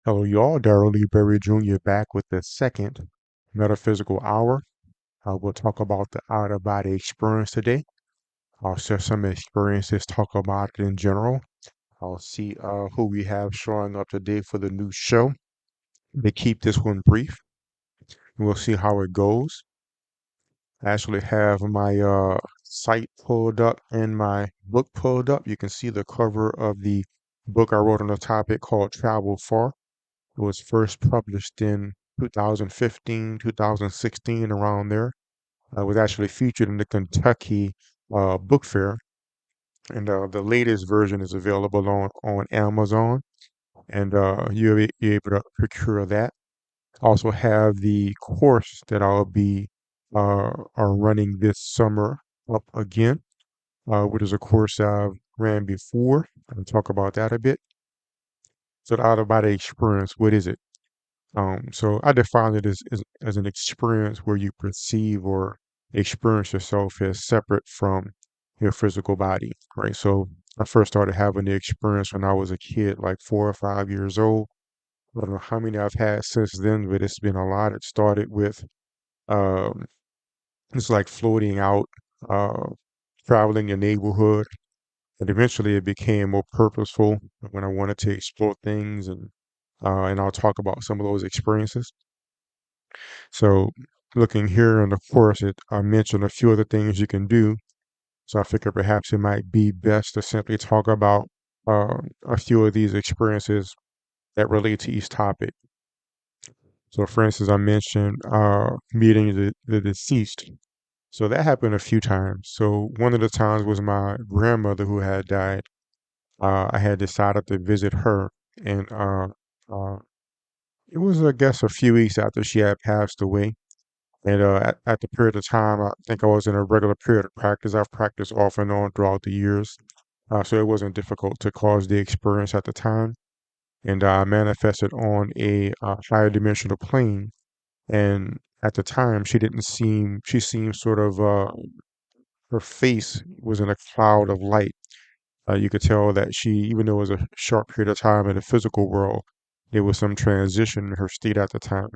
Hello, y'all. Darrell Lee Berry Jr. back with the second Metaphysical Hour. We'll talk about the out-of-body experience today. I'll share some experiences, talk about it in general. I'll see who we have showing up today for the new show. They keep this one brief. We'll see how it goes. I actually have my site pulled up and my book pulled up. You can see the cover of the book I wrote on the topic called Travel Far. It was first published in 2015, 2016, around there. It was actually featured in the Kentucky Book Fair, and the latest version is available on Amazon, and you're able to procure that. Also have the course that I'll be are running this summer up again, which is a course I've ran before. I'll talk about that a bit. So the out-of-body experience, what is it? So I define it as an experience where you perceive or experience yourself as separate from your physical body, right? So I first started having the experience when I was a kid, like 4 or 5 years old. I don't know how many I've had since then, but it's been a lot. It started with um, it's like floating out, uh, traveling your neighborhood, and eventually it became more purposeful when I wanted to explore things, and I'll talk about some of those experiences. So looking here, and of course, I mentioned a few of the things you can do. So I figure perhaps it might be best to simply talk about a few of these experiences that relate to each topic. So for instance, I mentioned meeting the deceased. So that happened a few times. So one of the times was my grandmother who had died. I had decided to visit her, and it was, I guess, a few weeks after she had passed away. And at the period of time, I think I was in a regular period of practice. I've practiced off and on throughout the years. So it wasn't difficult to cause the experience at the time. And I manifested on a higher dimensional plane. And at the time, she seemed sort of, her face was in a cloud of light. You could tell that even though it was a short period of time in the physical world, there was some transition in her state at the time.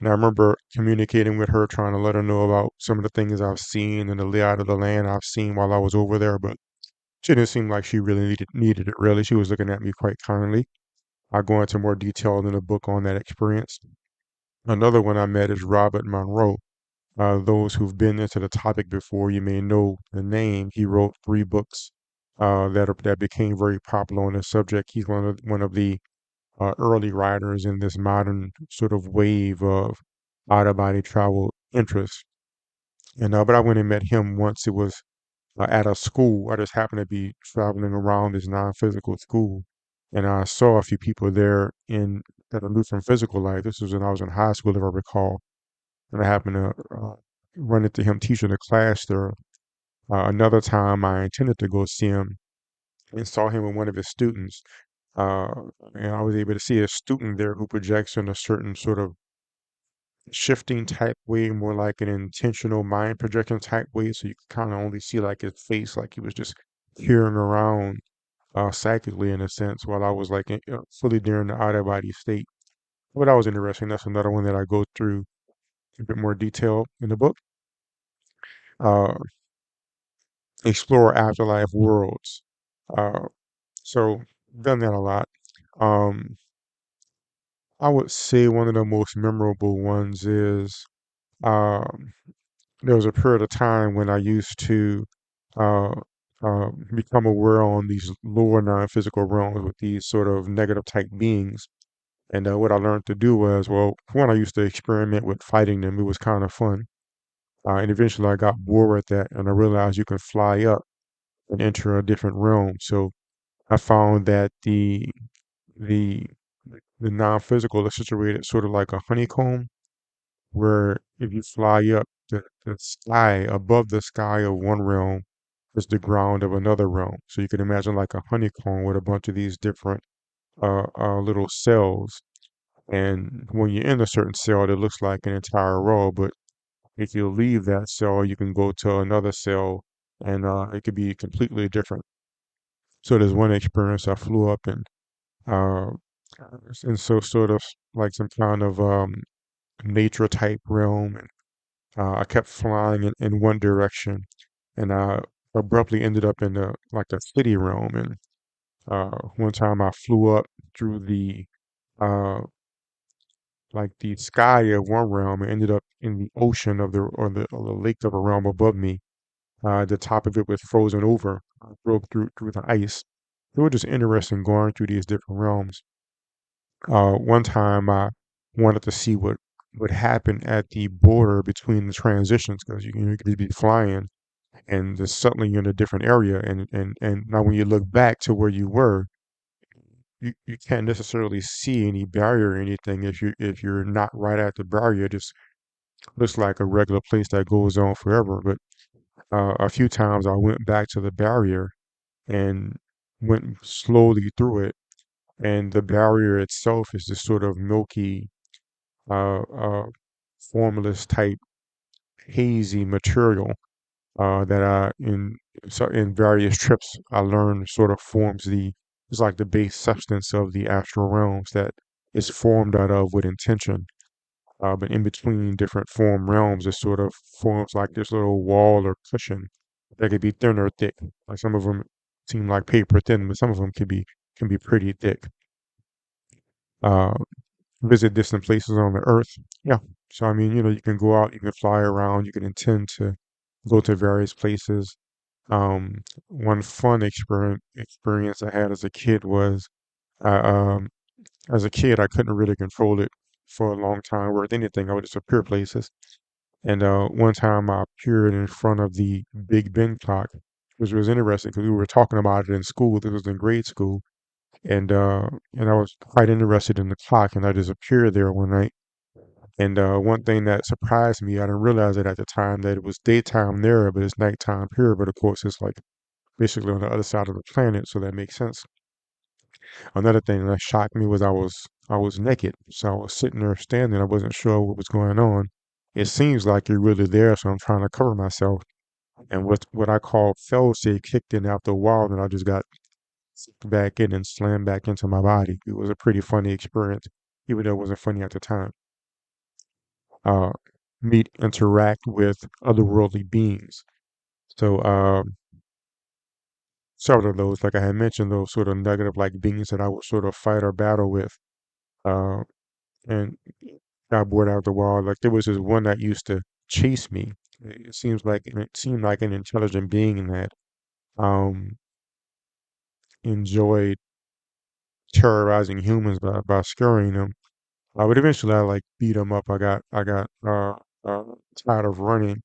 And I remember communicating with her, trying to let her know about some of the things I've seen and the layout of the land I've seen while I was over there, but she didn't seem like she really needed it, really. She was looking at me quite kindly. I'll go into more detail in the book on that experience. Another one I met is Robert Monroe. Those who've been into the topic before, you may know the name. He wrote 3 books that became very popular on the subject. He's one of the early writers in this modern sort of wave of out-of-body travel interest. And but I went and met him once. It was at a school. I just happened to be traveling around this non-physical school, and I saw a few people there in that I knew from physical life. This was when I was in high school, if I recall, and I happened to run into him teaching a class there. Another time, I intended to go see him and saw him with one of his students. Uh, and I was able to see a student there who projects in a certain sort of shifting type way, more like an intentional mind projection type way. So you could kind of only see like his face, like he was just peering around psychically in a sense, while I was like fully during the out of body state. But that was interesting. That's another one that I go through a bit more detail in the book. Uh, Explore afterlife worlds. Uh, so done that a lot. Um, I would say one of the most memorable ones is um, there was a period of time when I used to uh, become aware on these lower non-physical realms with these sort of negative type beings. And what I learned to do was, well, one, I used to experiment with fighting them. It was kind of fun. And eventually I got bored with that and I realized you can fly up and enter a different realm. So I found that the the non-physical is situated sort of like a honeycomb, where if you fly up, the sky above the sky of one realm is the ground of another realm. So you can imagine like a honeycomb with a bunch of these different little cells. And when you're in a certain cell, it looks like an entire row. But if you leave that cell, you can go to another cell, and it could be completely different. So there's one experience I flew up and uh, and so sort of like some kind of nature type realm. And I kept flying in one direction, and I abruptly ended up in the like a city realm. And one time I flew up through the uh, like the sky of one realm and ended up in the ocean of the lake of a realm above me. The top of it was frozen over, broke through the ice. It was just interesting going through these different realms. One time I wanted to see what would happen at the border between the transitions because you could be flying and just suddenly you're in a different area and now when you look back to where you were, you can't necessarily see any barrier or anything if you're not right at the barrier. It just looks like a regular place that goes on forever. But a few times I went back to the barrier and went slowly through it, and the barrier itself is this sort of milky, formless type hazy material that in various trips I learned sort of forms the it's like the base substance of the astral realms that is formed out of with intention. But in between different form realms, it sort of forms like this little wall or cushion that could be thin or thick. Like some of them seem like paper thin, but some of them can be pretty thick. Uh, Visit distant places on the earth. Yeah. So I mean, you can go out, you can fly around, you can intend to go to various places. One fun experience I had as a kid was, uh, um, as a kid, I couldn't really control it for a long time or anything. I would just appear places. And one time I appeared in front of the Big Ben clock, which was interesting because we were talking about it in school. This was in grade school, and I was quite interested in the clock, and I just appeared there one night. And one thing that surprised me, I didn't realize it at the time that it was daytime there, but it's nighttime here. But of course, it's like basically on the other side of the planet, so that makes sense. Another thing that shocked me was I was naked, so I was sitting there standing. I wasn't sure what was going on. It seems like you're really there, so I'm trying to cover myself. And what I call fell safe kicked in after a while, and I just got sucked back in and slammed back into my body. It was a pretty funny experience, even though it wasn't funny at the time. Uh, Meet interact with otherworldly beings. So several of those, like I had mentioned, those sort of negative like beings that I would sort of fight or battle with. Uh, and got bored after a while. Like there was this one that used to chase me. It seemed like an intelligent being that um enjoyed terrorizing humans by scaring them. But eventually I like beat him up. I got tired of running,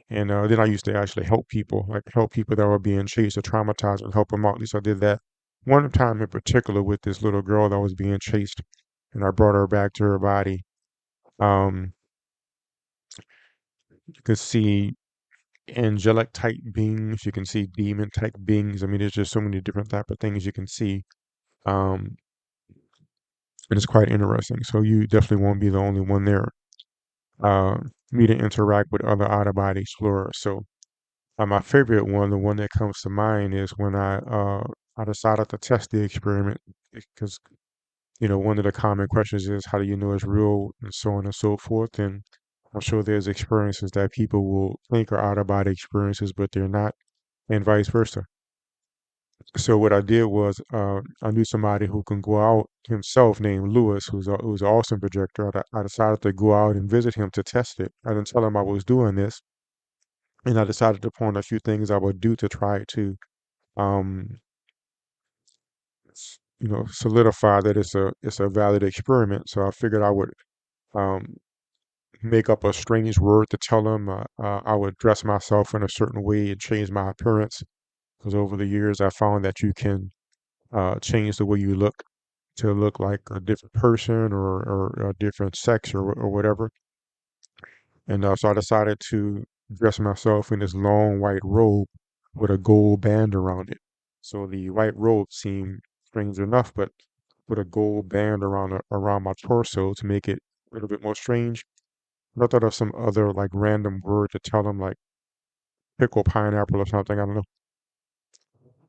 and then I used to actually help people that were being chased or traumatized, and help them out. At least I did that one time in particular with this little girl that was being chased, and I brought her back to her body. Um, you could see angelic type beings, you can see demon type beings. I mean, there's just so many different type of things you can see. Um, and it's quite interesting. So you definitely won't be the only one there. Uh, Me to interact with other out of body explorers. So my favorite one, the one that comes to mind, is when I decided to test the experiment because one of the common questions is how do you know it's real and so on and so forth. And I'm sure there's experiences that people will think are out of body experiences, but they're not, and vice versa. So what I did was I knew somebody who can go out himself named Lewis, who's an awesome projector. I decided to go out and visit him to test it. I didn't tell him I was doing this, and I decided upon a few things I would do to try to um, solidify that it's a valid experiment. So I figured I would um, make up a strange word to tell him. I would dress myself in a certain way and change my appearance because over the years I found that you can change the way you look to look like a different person or a different sex or whatever. And so I decided to dress myself in this long white robe with a gold band around it. So the white robe seemed strange enough, but with a gold band around my torso to make it a little bit more strange. But I thought of some other like random word to tell them, like pickle pineapple or something. I don't know.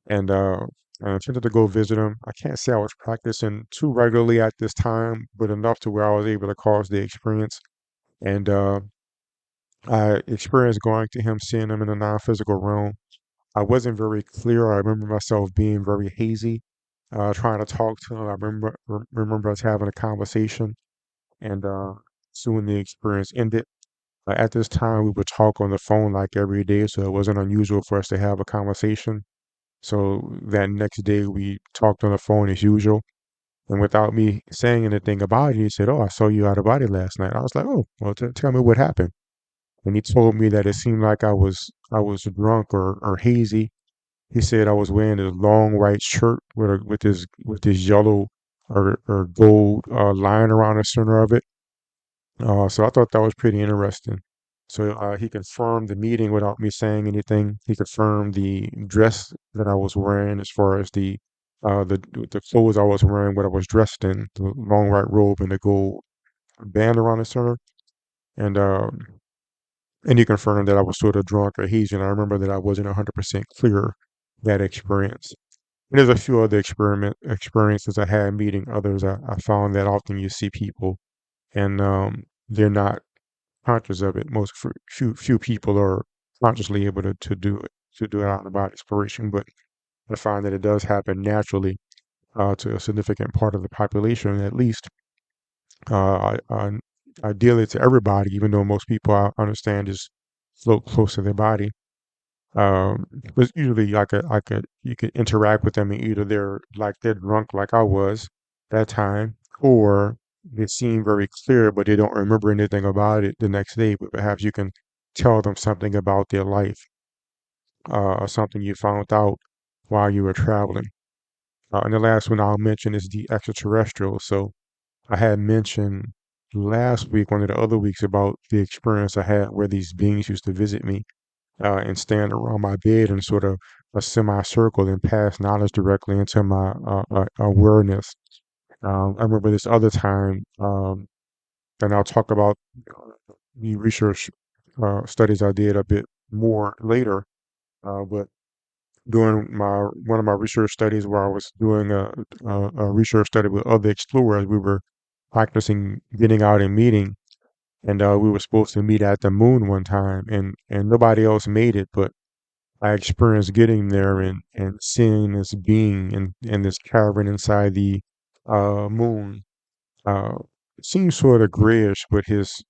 And I intended to go visit him. I can't say I was practicing too regularly at this time, but enough to where I was able to cause the experience. And I experienced going to him, seeing him in the non-physical realm. I wasn't very clear. I remember myself being very hazy, trying to talk to him. I remember us having a conversation, and soon the experience ended. At this time, we would talk on the phone like every day, so it wasn't unusual for us to have a conversation. So that next day, we talked on the phone as usual. And without me saying anything about it, he said, "Oh, I saw you out of body last night." I was like, "Oh, well, tell me what happened." And he told me that it seemed like I was drunk or hazy. He said I was wearing this long white shirt with this yellow or gold line around the center of it. So I thought that was pretty interesting. So he confirmed the meeting without me saying anything. He confirmed the dress that I was wearing, as far as the clothes I was wearing, what I was dressed in, the long white robe and the gold band around the center. And he confirmed that I was sort of drunk or hazy. And I remember that I wasn't 100% clear that experience. And there's a few other experiences I had meeting others. I found that often you see people and they're not conscious of it. Few people are consciously able to do it out of body exploration, but I find that it does happen naturally to a significant part of the population, at least. Ideally to everybody, even though most people I understand just float close to their body. But usually you could interact with them, and either they're drunk like I was that time, or they seem very clear, but they don't remember anything about it the next day. But perhaps you can tell them something about their life, or something you found out while you were traveling. And the last one I'll mention is the extraterrestrial. So I had mentioned last week, one of the other weeks, about the experience I had where these beings used to visit me and stand around my bed in sort of a semicircle and pass knowledge directly into my awareness. I remember this other time, and I'll talk about the research studies I did a bit more later. But during my one of my research studies, where I was doing a research study with other explorers, we were practicing getting out and meeting, and we were supposed to meet at the moon one time, and nobody else made it, but I experienced getting there and seeing this being in this cavern inside the moon. Uh, it seemed sort of grayish, but his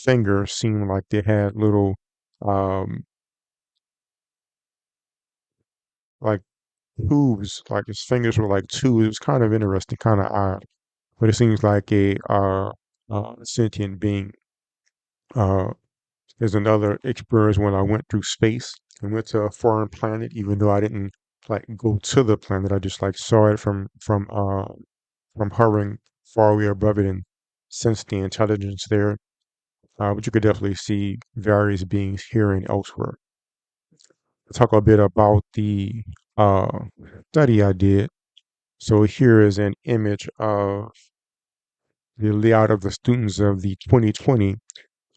fingers seemed like they had little um, like tubes, like his fingers were like tubes. It was kind of interesting, kind of odd, but it seems like a sentient being. Uh, There's another experience when I went through space and went to a foreign planet, even though I didn't like go to the planet. I just like saw it from hovering far away above it and sensed the intelligence there. But you could definitely see various beings here and elsewhere. I'll talk a bit about the uh, study I did. So here is an image of the layout of the students of the 2020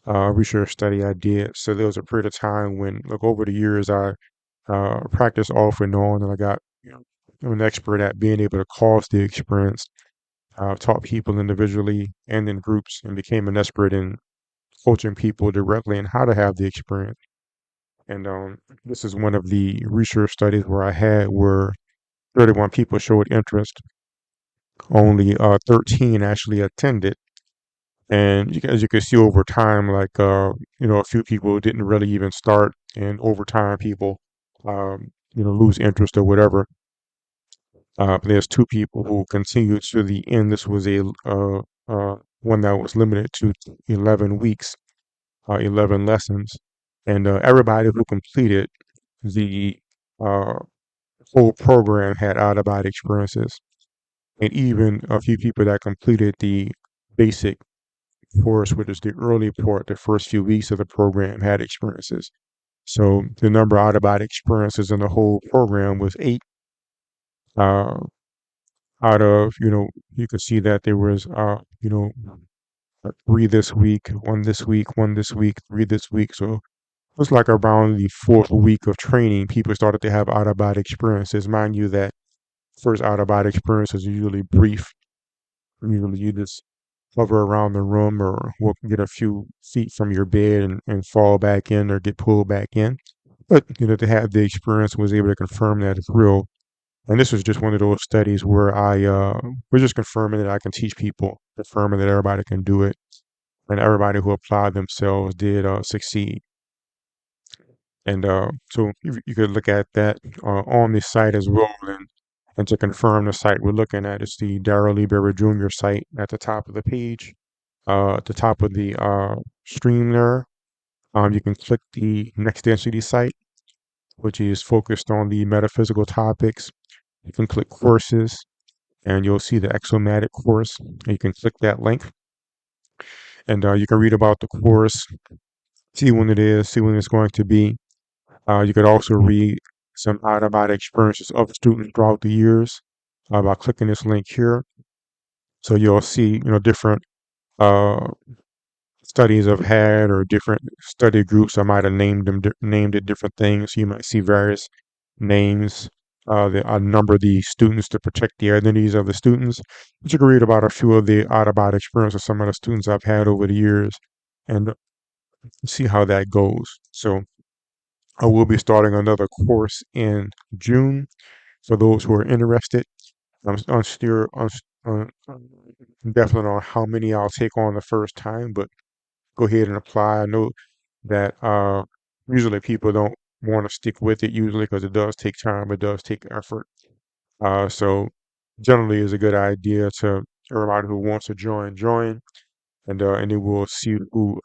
research study I did. So there was a period of time when, like, over the years, I practiced off and on, and I got, an expert at being able to cause the experience. Taught people individually and in groups, and became an expert in coaching people directly in how to have the experience. And this is one of the research studies where 31 people showed interest. Only 13 actually attended. And as you can see over time, like, a few people didn't really even start, and over time, people, lose interest or whatever. But there's two people who continued to the end. This was a one that was limited to 11 weeks, 11 lessons, and everybody who completed the uh, whole program had out-of-body experiences, and even a few people that completed the basic course, which is the early part, the first few weeks of the program, had experiences. So the number of out-of-body experiences in the whole program was 8. Uh, Out of, you could see that there was, 3 this week, 1 this week, 1 this week, 3 this week. So was like around the fourth week of training, people started to have out-of-body experiences. Mind you that first out-of-body experiences are usually brief. Usually you just hover around the room or walk, get a few feet from your bed and fall back in or get pulled back in. But, to have the experience was able to confirm that it's real. And this was just one of those studies where we're just confirming that I can teach people, confirming that everybody can do it. And everybody who applied themselves did succeed. And so you could look at that on the site as well. And to confirm the site we're looking at, it's the Darrell Lee Berry Jr. site at the top of the page. At the top of the stream there, you can click the next density site, which is focused on the metaphysical topics. You can click courses, and you'll see the Exomatic course. You can click that link, and you can read about the course, see when it is, see when it's going to be. You could also read some out-of-body experiences of students throughout the years by clicking this link here. So you'll see, different uh, studies I've had or different study groups. I might have named it different things. You might see various names. I number the students to protect the identities of the students. But you can read about a few of the out-of-body experiences of some of the students I've had over the years and see how that goes. So I will be starting another course in June for those who are interested. I'm still definitely on how many I'll take on the first time, but go ahead and apply. I know that usually people don't want to stick with it usually because it does take time, it does take effort. So generally is a good idea to everybody who wants to join, and then we'll see who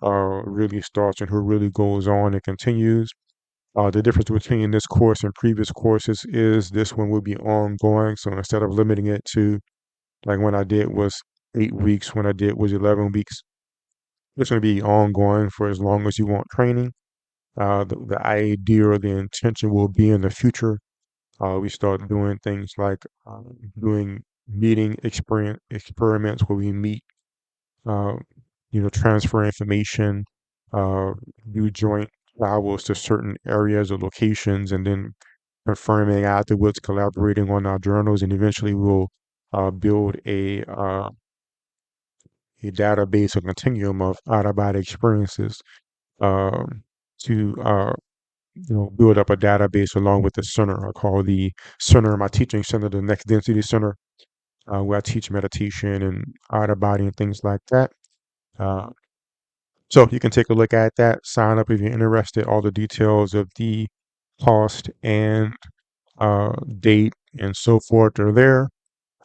really starts and who really goes on and continues. The difference between this course and previous courses is this one will be ongoing. So instead of limiting it to like when I did was 8 weeks, when I did was 11 weeks, it's going to be ongoing for as long as you want training. The idea or the intention will be in the future. We start doing things like doing meeting experiments where we meet, uh, transfer information, uh, do joint travels to certain areas or locations, and then confirming afterwards, collaborating on our journals, and eventually we'll build a database, a continuum of out-of-body experiences um, to build up a database along with the center. I call the center, my teaching center, the Next Density Center, where I teach meditation and out-of-body and things like that. Uh, so you can take a look at that, sign up if you're interested. All the details of the cost and date and so forth are there.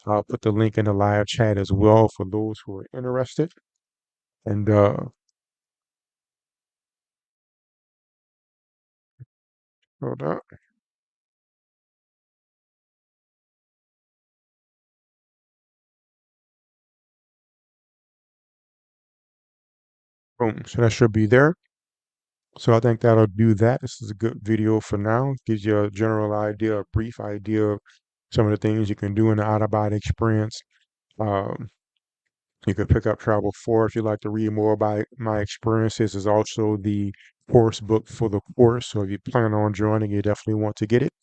I'll put the link in the live chat as well for those who are interested. And hold up. Boom. So that should be there. So I think that'll do that. This is a good video for now. Gives you a general idea, a brief idea of some of the things you can do in the out-of-body experience. Um, you can pick up Travel 4 if you'd like to read more about my experiences. There's also the course book for the course. So if you plan on joining, you definitely want to get it.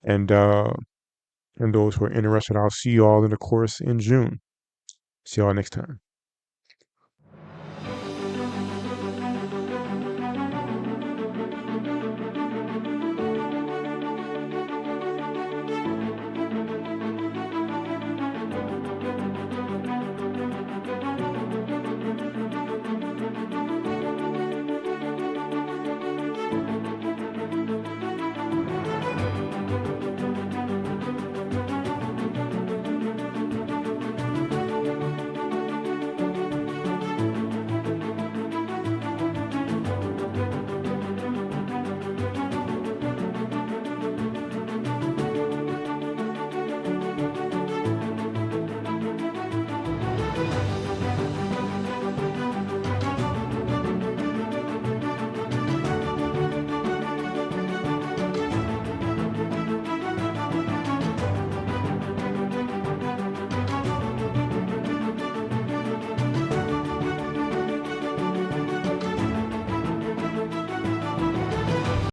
And those who are interested, I'll see you all in the course in June. See y'all next time.